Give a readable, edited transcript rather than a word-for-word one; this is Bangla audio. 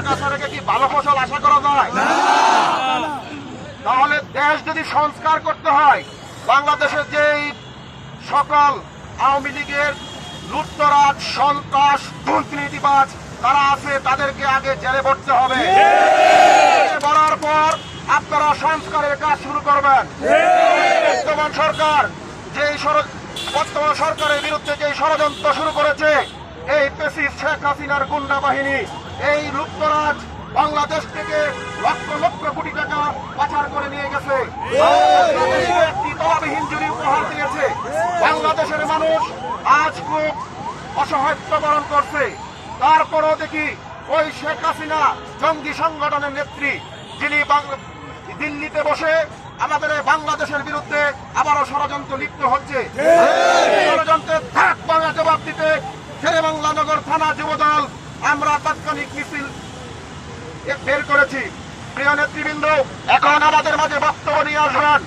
আগাছা রেখে কি ভালো ফসল আশা করা যায়? তাহলে দেশ যদি সংস্কার করতে হয়, বাংলাদেশের যেই সকল আওয়ামী লীগের লুটতরাজ, সন্ত্রাস, দুর্নীতিবাজ তারা আছে, তাদেরকে আগে জেলে ভরতে হবে। ভরার পর আপনারা সংস্কারের কাজ শুরু করবেন। বর্তমান সরকার বর্তমান সরকারের বিরুদ্ধে যে ষড়যন্ত্র শুরু করেছে, এই ফ্যাসিস্ট শেখ হাসিনার গুন্ডা বাহিনী, এই লুটতরাজ বাংলাদেশ থেকে লক্ষ লক্ষ কোটি টাকা পাচার করে নিয়ে গেছে, একটি তলাবিহীন জুড়ি উপহার দিয়েছে। বাংলাদেশের মানুষ আজ খুব অসহায়ত্ব বরণ করছে। তারপরও দেখি ওই শেখ হাসিনা জঙ্গি সংগঠনের নেত্রী, যিনি দিল্লিতে বসে আমাদের বাংলাদেশের বিরুদ্ধে আবারও ষড়যন্ত্র লিপ্ত হচ্ছে। ষড়যন্ত্রের ধাক ভাঙা জবাব দিতে শেরেবাংলা নগর থানা যুবদল আমরা তাৎক্ষণিক মিছিল বের করেছি। প্রিয় নেতৃবৃন্দ, এখন আমাদের মাঝে বক্তব্য নিয়ে আসবেন